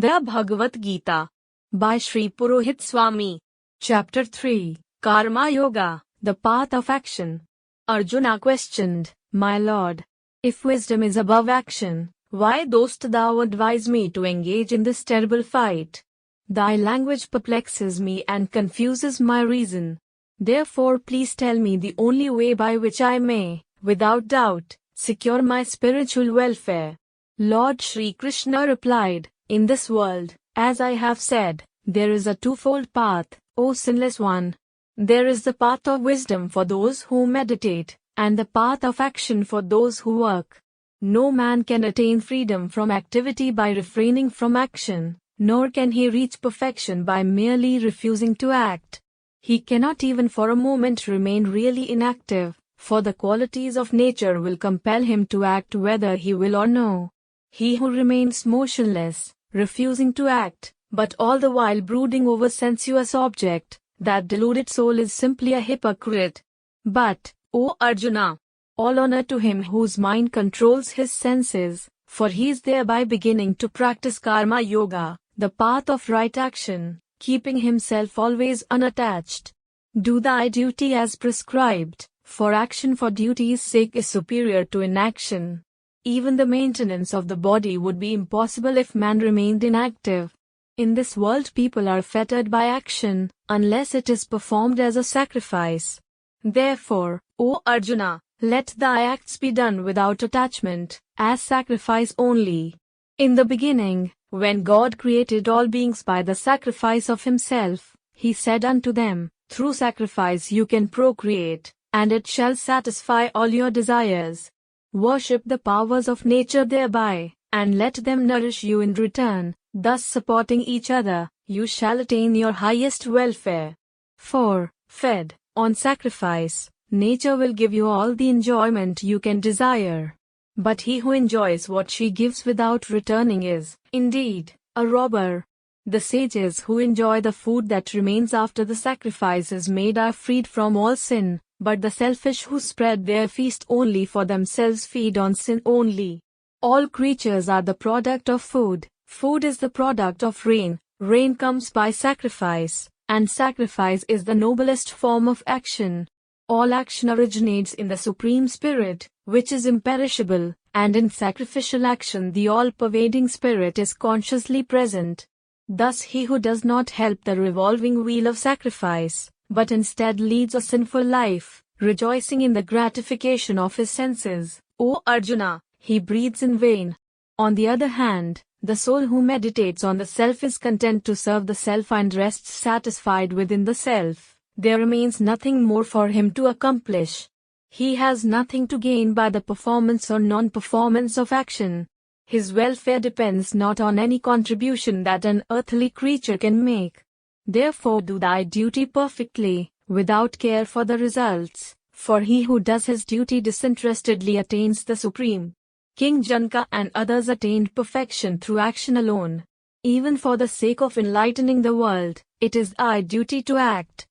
The Bhagavad Gita by Sri Purohit Swami. Chapter 3 Karma Yoga, the Path of Action. Arjuna questioned, My Lord, if wisdom is above action, why dost thou advise me to engage in this terrible fight? Thy language perplexes me and confuses my reason. Therefore please tell me the only way by which I may, without doubt, secure my spiritual welfare. Lord Shri Krishna replied, In this world, as I have said, there is a twofold path, O sinless one. There is the path of wisdom for those who meditate, and the path of action for those who work. No man can attain freedom from activity by refraining from action, nor can he reach perfection by merely refusing to act. He cannot even for a moment remain really inactive, for the qualities of nature will compel him to act whether he will or no. He who remains motionless, refusing to act, but all the while brooding over sensuous object, that deluded soul is simply a hypocrite. But, O Arjuna, all honor to him whose mind controls his senses, for he is thereby beginning to practice Karma Yoga, the path of right action, keeping himself always unattached. Do thy duty as prescribed, for action for duty's sake is superior to inaction. Even the maintenance of the body would be impossible if man remained inactive. In this world people are fettered by action, unless it is performed as a sacrifice. Therefore, O Arjuna, let thy acts be done without attachment, as sacrifice only. In the beginning, when God created all beings by the sacrifice of himself, he said unto them, Through sacrifice you can procreate, and it shall satisfy all your desires. Worship the powers of nature thereby, and let them nourish you in return, thus supporting each other, you shall attain your highest welfare. For, fed on sacrifice, nature will give you all the enjoyment you can desire. But he who enjoys what she gives without returning is, indeed, a robber. The sages who enjoy the food that remains after the sacrifice is made are freed from all sin. But the selfish who spread their feast only for themselves feed on sin only. All creatures are the product of food. Food is the product of rain. Rain comes by sacrifice, and sacrifice is the noblest form of action. All action originates in the Supreme Spirit, which is imperishable, and in sacrificial action the all-pervading Spirit is consciously present. Thus he who does not help the revolving wheel of sacrifice, but instead leads a sinful life, rejoicing in the gratification of his senses, O Arjuna, he breathes in vain. On the other hand, the soul who meditates on the self is content to serve the self and rests satisfied within the self. There remains nothing more for him to accomplish. He has nothing to gain by the performance or non-performance of action. His welfare depends not on any contribution that an earthly creature can make. Therefore do thy duty perfectly, without care for the results, for he who does his duty disinterestedly attains the supreme. King Janaka and others attained perfection through action alone. Even for the sake of enlightening the world, it is thy duty to act.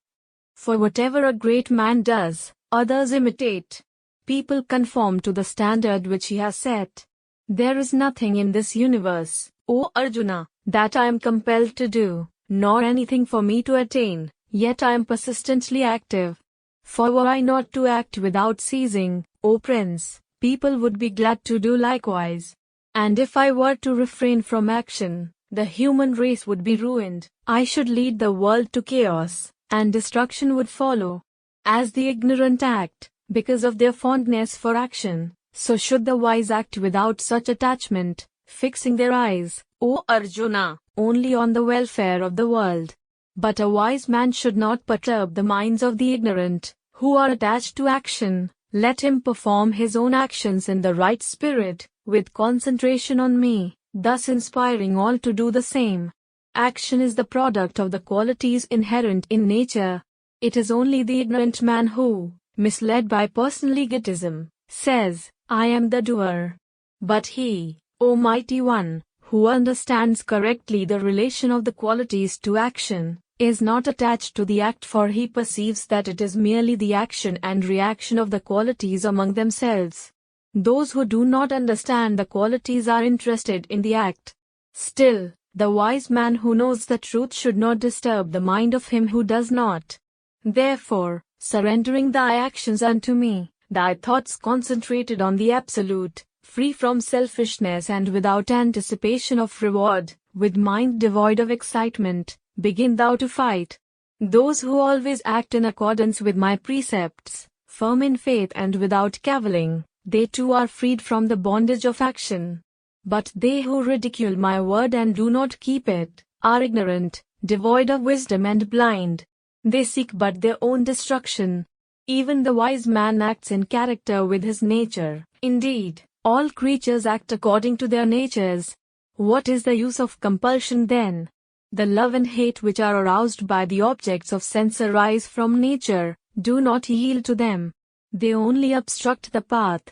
For whatever a great man does, others imitate. People conform to the standard which he has set. There is nothing in this universe, O Arjuna, that I am compelled to do, nor anything for me to attain, yet I am persistently active. For were I not to act without ceasing, O Prince, people would be glad to do likewise. And if I were to refrain from action, the human race would be ruined. I should lead the world to chaos, and destruction would follow. As the ignorant act, because of their fondness for action, so should the wise act without such attachment, fixing their eyes, O Arjuna, only on the welfare of the world. But a wise man should not perturb the minds of the ignorant, who are attached to action. Let him perform his own actions in the right spirit, with concentration on me, thus inspiring all to do the same. Action is the product of the qualities inherent in nature. It is only the ignorant man who, misled by personal egotism, says, I am the doer. But he, O Mighty One, who understands correctly the relation of the qualities to action, is not attached to the act, for he perceives that it is merely the action and reaction of the qualities among themselves. Those who do not understand the qualities are interested in the act. Still, The wise man who knows the truth should not disturb the mind of him who does not. Therefore, surrendering thy actions unto me, thy thoughts concentrated on the Absolute, free from selfishness and without anticipation of reward, with mind devoid of excitement, begin thou to fight. Those who always act in accordance with my precepts, firm in faith and without cavilling, they too are freed from the bondage of action. But they who ridicule my word and do not keep it, are ignorant, devoid of wisdom and blind. They seek but their own destruction. Even the wise man acts in character with his nature. Indeed, all creatures act according to their natures. What is the use of compulsion then? The love and hate which are aroused by the objects of sense arise from nature. Do not yield to them. They only obstruct the path.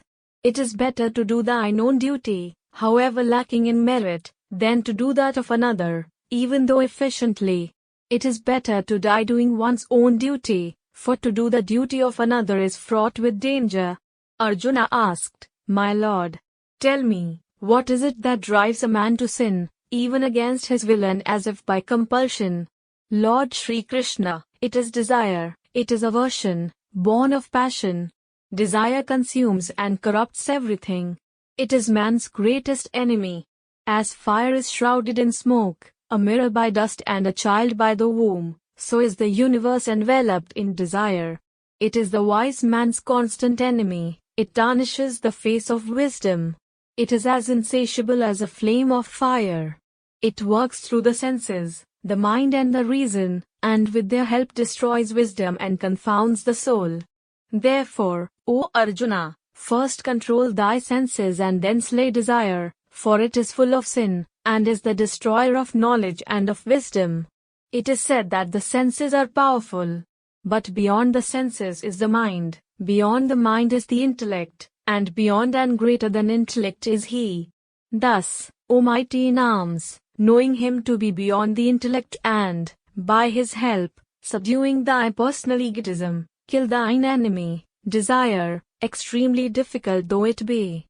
It is better to do thine own duty, however lacking in merit, than to do that of another, even though efficiently. It is better to die doing one's own duty, for to do the duty of another is fraught with danger. Arjuna asked, My Lord, tell me, what is it that drives a man to sin, even against his will and as if by compulsion? Lord Shri Krishna, it is desire, it is aversion, born of passion. Desire consumes and corrupts everything. It is man's greatest enemy. As fire is shrouded in smoke, a mirror by dust and a child by the womb, so is the universe enveloped in desire. It is the wise man's constant enemy. It tarnishes the face of wisdom. It is as insatiable as a flame of fire. It works through the senses, the mind and the reason, and with their help destroys wisdom and confounds the soul. Therefore, O Arjuna, first control thy senses and then slay desire, for it is full of sin, and is the destroyer of knowledge and of wisdom. It is said that the senses are powerful. But beyond the senses is the mind, beyond the mind is the intellect, and beyond and greater than intellect is he. Thus, O mighty in arms, knowing him to be beyond the intellect and, by his help, subduing thy personal egotism, kill thine enemy, desire, extremely difficult though it be.